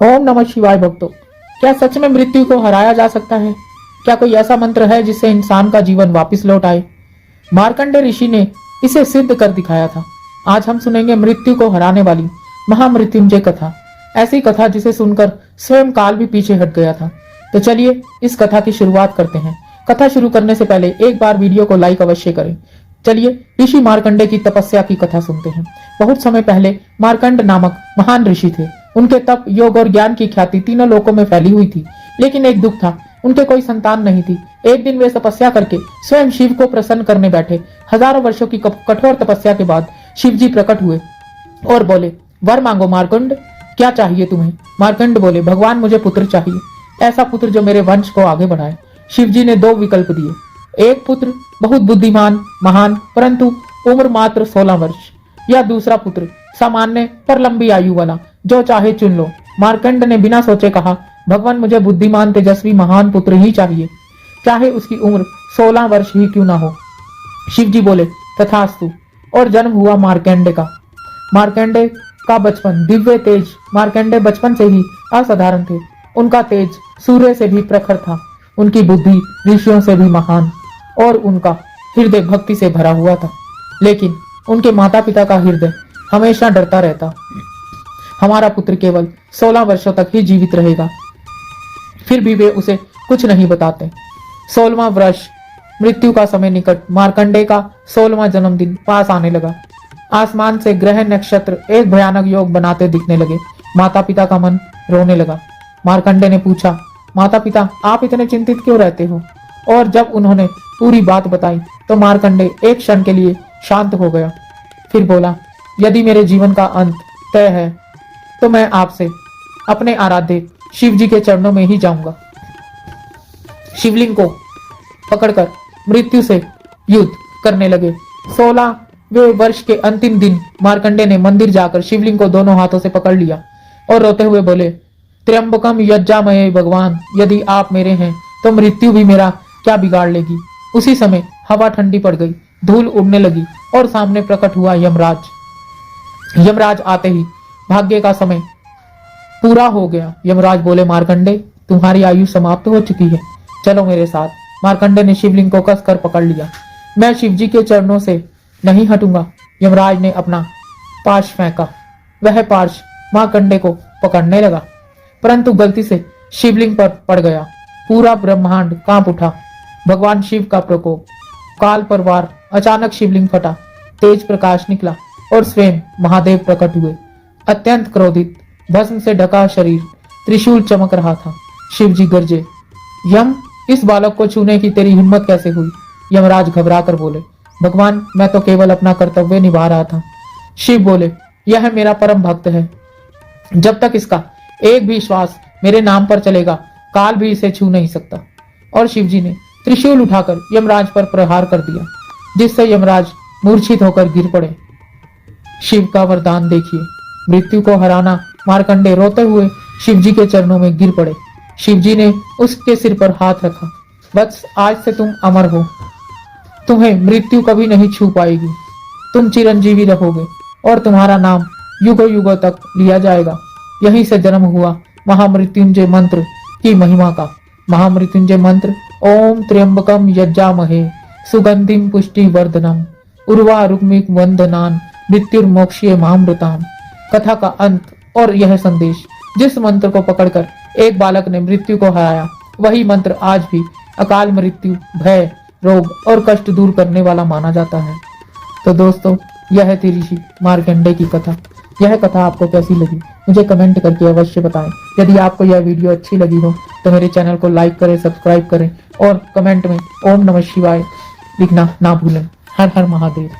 ओम नमः शिवाय भक्तों, क्या सच में मृत्यु को हराया जा सकता है? क्या कोई ऐसा मंत्र है जिससे इंसान का जीवन वापस लौट आए? मार्कंडे ऋषि ने इसे सिद्ध कर दिखाया था। आज हम सुनेंगे मृत्यु को हराने वाली महामृत्युंजय कथा, ऐसी कथा जिसे सुनकर स्वयं काल भी पीछे हट गया था। तो चलिए इस कथा की शुरुआत करते हैं। कथा शुरू करने से पहले एक बार वीडियो को लाइक अवश्य करें। चलिए ऋषि मार्कंडे की तपस्या की कथा सुनते हैं। बहुत समय पहले मार्कंड नामक महान ऋषि थे। उनके तप, योग और ज्ञान की ख्याति तीनों लोकों में फैली हुई थी। लेकिन एक दुख था, उनके कोई संतान नहीं थी। एक दिन वे तपस्या करके स्वयं शिव को प्रसन्न करने बैठे। हजारों वर्षों की कठोर तपस्या के बाद शिव जी प्रकट हुए और बोले, वर मांगो मार्कंड, क्या चाहिए तुम्हें? मार्कंड बोले, भगवान मुझे पुत्र चाहिए, ऐसा पुत्र जो मेरे वंश को आगे बढ़ाए। शिव जी ने दो विकल्प दिए, एक पुत्र बहुत बुद्धिमान महान परंतु उम्र मात्र 16 वर्ष, या दूसरा पुत्र सामान्य पर लंबी आयु वाला, जो चाहे चुन लो। मार्कंड ने बिना सोचे कहा, भगवान मुझे बुद्धिमान तेजस्वी महान पुत्र ही चाहिए, चाहे उसकी उम्र 16 वर्ष ही क्यों ना हो। शिव जी बोले, तथास्तु, और जन्म हुआ मार्कंडे का। मार्कंडे का बचपन दिव्य तेज। मार्कंडे बचपन से ही असाधारण थे। उनका तेज सूर्य से भी प्रखर था, उनकी बुद्धि ऋषियों से भी महान और उनका हृदय भक्ति से भरा हुआ था। लेकिन उनके माता पिता का हृदय हमेशा डरता रहता, हमारा पुत्र केवल 16 वर्षों तक ही जीवित रहेगा। फिर भी वे उसे कुछ नहीं बताते। 16वां वर्ष, मृत्यु का समय निकट। मार्कंडे का 16वां जन्मदिन पास आने लगा। आसमान से ग्रह नक्षत्र एक भयानक योग बनाते दिखने लगे। माता पिता का मन रोने लगा। मार्कंडे ने पूछा, माता पिता आप इतने चिंतित क्यों रहते हो? और जब उन्होंने पूरी बात बताई तो मार्कंडे एक क्षण के लिए शांत हो गया। फिर बोला, यदि मेरे जीवन का अंत तय है तो मैं आपसे अपने आराध्य शिव जी के चरणों में ही जाऊंगा। शिवलिंग को पकड़कर मृत्यु से युद्ध करने लगे। 16वें वर्ष के अंतिम दिन मार्कंडे ने मंदिर जाकर शिवलिंग को दोनों हाथों से पकड़ लिया और रोते हुए बोले, त्र्यंबकम यज्जामहे भगवान, यदि आप मेरे हैं तो मृत्यु भी मेरा क्या बिगाड़ लेगी। उसी समय हवा ठंडी पड़ गई, धूल उड़ने लगी और सामने प्रकट हुआ यमराज। यमराज आते ही भाग्य का समय पूरा हो गया। यमराज बोले, मार्कंडे तुम्हारी आयु समाप्त हो चुकी है, चलो मेरे साथ। मार्कंडे ने शिवलिंग को कसकर पकड़ लिया। मैं शिव जी के चरणों से नहीं हटूंगा। यमराज ने अपना पाश फेंका। वह पाश मार्कंडे को पकड़ने लगा, परंतु गलती से शिवलिंग पर पड़ गया। पूरा ब्रह्मांड कांप उठा। भगवान शिव का प्रकोप, काल पर वार। अचानक शिवलिंग फटा, तेज प्रकाश निकला और स्वयं महादेव प्रकट हुए। अत्यंत क्रोधित, भस्म से ढका शरीर, त्रिशूल चमक रहा था। शिव जी गरजे, यम, इस बालक को छूने की तेरी हिम्मत कैसे हुई? यमराज घबरा कर बोले, भगवान मैं तो केवल अपना कर्तव्य निभा रहा था। शिव बोले, यह मेरा परम भक्त है, जब तक इसका एक भी श्वास मेरे नाम पर चलेगा काल भी इसे छू नहीं सकता। और शिव जी ने त्रिशूल उठाकर यमराज पर प्रहार कर दिया, जिससे यमराज मूर्छित होकर गिर पड़े। शिव का वरदान देखिए, मृत्यु को हराना। मार्कंडे रोते हुए शिव जी के चरणों में गिर पड़े। शिव जी ने उसके सिर पर हाथ रखा, वत्स आज से तुम अमर हो, तुम्हें मृत्यु कभी नहीं छू पाएगी, तुम चिरंजीवी रहोगे और तुम्हारा नाम युगों युगों तक लिया जाएगा। यहीं से जन्म हुआ महामृत्युंजय मंत्र की महिमा का। महामृत्युंजय मंत्र, ओम त्र्यंबकम यज्जामहे सुगंधिम पुष्टि वर्धनम उर्वा रुक्मिक वंदनान मृत्युर्मोक्ष्ये महामृताम। कथा का अंत और यह संदेश, जिस मंत्र को पकड़कर एक बालक ने मृत्यु को हराया, वही मंत्र आज भी अकाल मृत्यु, भय, रोग और कष्ट दूर करने वाला माना जाता है। तो दोस्तों, यह थी ऋषि मार्कंडे की कथा। यह कथा आपको कैसी लगी मुझे कमेंट करके अवश्य बताएं। यदि आपको यह वीडियो अच्छी लगी हो तो मेरे चैनल को लाइक करें, सब्सक्राइब करें और कमेंट में ओम नमः शिवाय लिखना ना भूलें। हर हर महादेव।